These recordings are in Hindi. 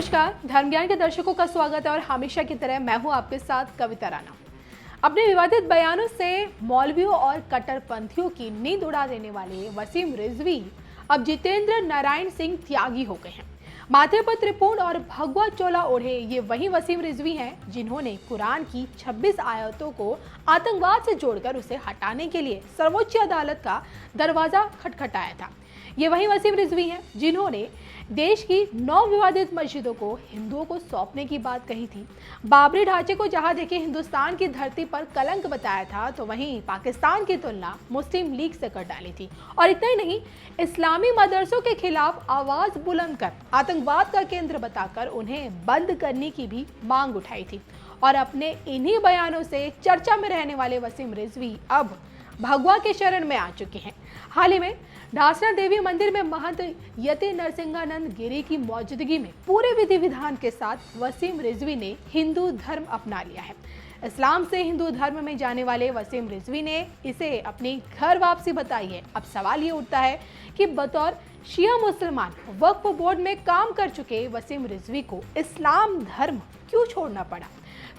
नमस्कार, धर्म ज्ञान के दर्शकों का स्वागत है और हमेशा की तरह मैं हूं आपके साथ कविता राणा। अपने विवादित बयानों से मौलवियों और कट्टरपंथियों की नींद उड़ा देने वाले वसीम रिजवी अब जितेंद्र नारायण सिंह त्यागी हो गए हैं। माथे पर त्रिपुंड और भगवा चोला ओढ़े ये वही वसीम रिजवी हैं जिन्होंने कुरान की 26 आयतों को आतंकवाद से जोड़कर उसे हटाने के लिए सर्वोच्च अदालत का दरवाजा खटखटाया था। ये वही वसीम रिजवी हैं जिन्होंने देश की 9 विवादित मस्जिदों को हिंदुओं को सौंपने की बात कही थी। बाबरी ढांचे को जहां देखे हिंदुस्तान की धरती पर कलंक बताया था, तो वहीं पाकिस्तान की तुलना मुस्लिम लीग से कर डाली थी। और इतना ही नहीं, इस्लामी मदरसों के खिलाफ आवाज बुलंद कर आतंकवाद का केंद्र बताकर उन्हें बंद करने की भी मांग उठाई थी। और अपने इन्हीं बयानों से चर्चा में रहने वाले वसीम रिजवी अब भगवा के शरण में आ चुके हैं। हाल ही में ढासना देवी मंदिर में महंत यति नरसिंहानंद गिरी की मौजूदगी में पूरे विधि विधान के साथ वसीम रिजवी ने हिंदू धर्म अपना लिया है। इस्लाम से हिंदू धर्म में जाने वाले वसीम रिजवी ने इसे अपनी घर वापसी बताई है। अब सवाल ये उठता है कि बतौर शिया मुसलमान वक्फ बोर्ड में काम कर चुके वसीम रिजवी को इस्लाम धर्म क्यों छोड़ना पड़ा?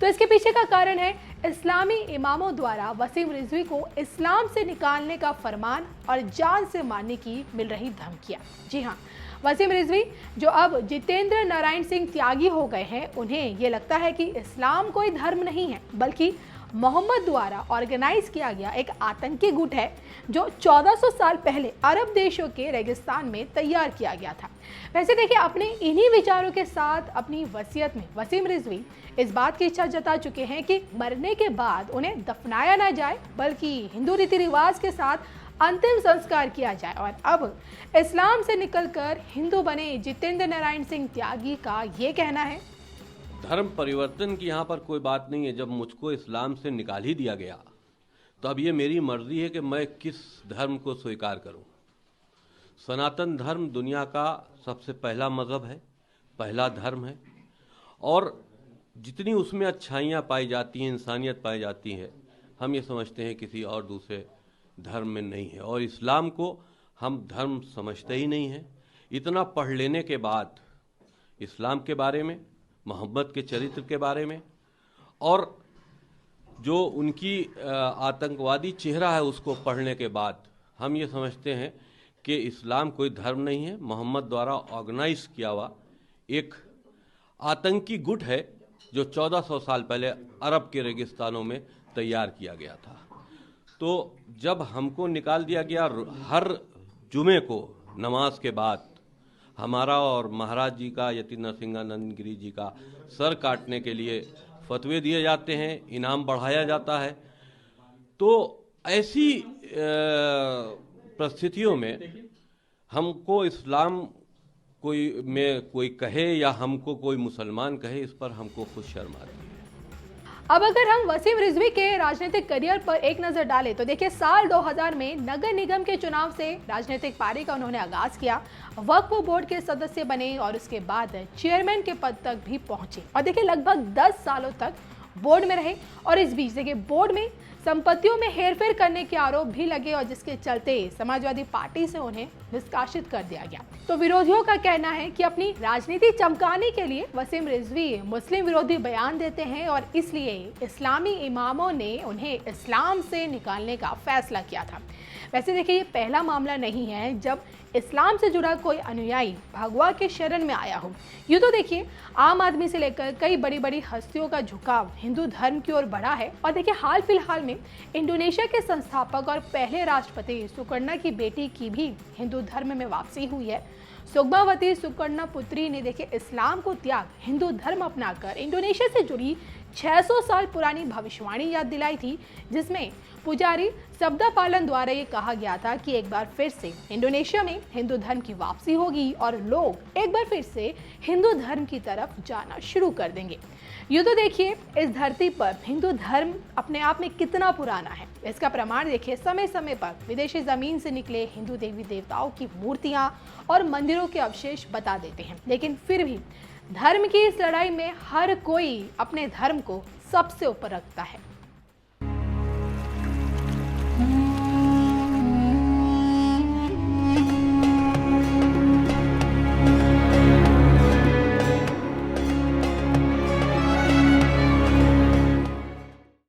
तो इसके पीछे का कारण है इस्लामी इमामों द्वारा वसीम रिजवी को इस्लाम से निकालने का फरमान और जान से मारने की मिल रही धमकियां। जी हाँ, वसीम रिजवी जो अब जितेंद्र नारायण सिंह त्यागी हो गए हैं, उन्हें ये लगता है कि इस्लाम कोई धर्म नहीं है बल्कि मोहम्मद द्वारा ऑर्गेनाइज किया गया एक आतंकी गुट है जो 1400 साल पहले अरब देशों के रेगिस्तान में तैयार किया गया था। वैसे देखिए, अपने इन्हीं विचारों के साथ अपनी वसीयत में वसीम रिजवी इस बात की इच्छा जता चुके हैं कि मरने के बाद उन्हें दफनाया ना जाए बल्कि हिंदू रीति रिवाज के साथ अंतिम संस्कार किया जाए। और अब इस्लाम से निकलकर हिंदू बने जितेंद्र नारायण सिंह त्यागी का ये कहना है, धर्म परिवर्तन की यहाँ पर कोई बात नहीं है। जब मुझको इस्लाम से निकाल ही दिया गया तो अब ये मेरी मर्जी है कि मैं किस धर्म को स्वीकार करूं। सनातन धर्म दुनिया का सबसे पहला मज़हब है, पहला धर्म है, और जितनी उसमें अच्छाइयाँ पाई जाती हैं, इंसानियत पाई जाती है, हम ये समझते हैं किसी और दूसरे धर्म में नहीं है। और इस्लाम को हम धर्म समझते ही नहीं हैं। इतना पढ़ लेने के बाद इस्लाम के बारे में, मोहम्मद के चरित्र के बारे में और जो उनकी आतंकवादी चेहरा है उसको पढ़ने के बाद हम ये समझते हैं कि इस्लाम कोई धर्म नहीं है, मोहम्मद द्वारा ऑर्गेनाइज किया हुआ एक आतंकी गुट है जो 1400 साल पहले अरब के रेगिस्तानों में तैयार किया गया था। तो जब हमको निकाल दिया गया, हर जुमे को नमाज के बाद हमारा और महाराज जी का, यति नरसिंहानंद गिरी जी का सर काटने के लिए फतवे दिए जाते हैं, इनाम बढ़ाया जाता है। तो ऐसी परिस्थितियों में हमको इस्लाम कोई कहे या हमको कोई मुसलमान कहे, इस पर हमको खुद शर्म आती है। अब अगर हम वसीम रिजवी के राजनीतिक करियर पर एक नजर डालें तो देखिए, साल 2000 में नगर निगम के चुनाव से राजनीतिक पारी का उन्होंने आगाज किया, वक्फ बोर्ड के सदस्य बने और उसके बाद चेयरमैन के पद तक भी पहुंचे। और देखिए, लगभग 10 सालों तक बोर्ड में रहे और इस बीच देखिए बोर्ड में संपत्तियों में हेरफेर करने के आरोप भी लगे और जिसके चलते समाजवादी पार्टी से उन्हें निष्कासित कर दिया गया। तो विरोधियों का कहना है कि अपनी राजनीति चमकाने के लिए वसीम रिजवी मुस्लिम विरोधी बयान देते हैं और इसलिए इस्लामी इमामों ने उन्हें इस्लाम से निकालने का फैसला किया था। वैसे देखिए, ये पहला मामला नहीं है जब इस्लाम से जुड़ा कोई अनुयायी भगवा के शरण में आया हो। यूँ तो देखिए, आम आदमी से लेकर कई बड़ी बड़ी हस्तियों का झुकाव हिंदू धर्म की ओर बढ़ा है। और देखिए, हाल फिलहाल में इंडोनेशिया के संस्थापक और पहले राष्ट्रपति सुकर्णा की बेटी की भी हिंदू धर्म में वापसी हुई है। सुगमावती सुकर्णा पुत्री ने देखिए इस्लाम को त्याग हिंदू धर्म अपनाकर इंडोनेशिया से जुड़ी 600 साल पुरानी भविष्यवाणी याद दिलाई थी, जिसमें पुजारी सबदा पालन द्वारा ये कहा गया था कि एक बार फिर से इंडोनेशिया में हिंदू धर्म की वापसी होगी और लोग एक बार फिर से हिंदू धर्म की तरफ जाना शुरू कर देंगे। यूँ तो देखिए, इस धरती पर हिंदू धर्म अपने आप में कितना पुराना है, इसका प्रमाण देखिए समय समय पर विदेशी जमीन से निकले हिंदू देवी देवताओं की मूर्तियां और मंदिरों के अवशेष बता देते हैं। लेकिन फिर भी धर्म की इस लड़ाई में हर कोई अपने धर्म को सबसे ऊपर रखता है।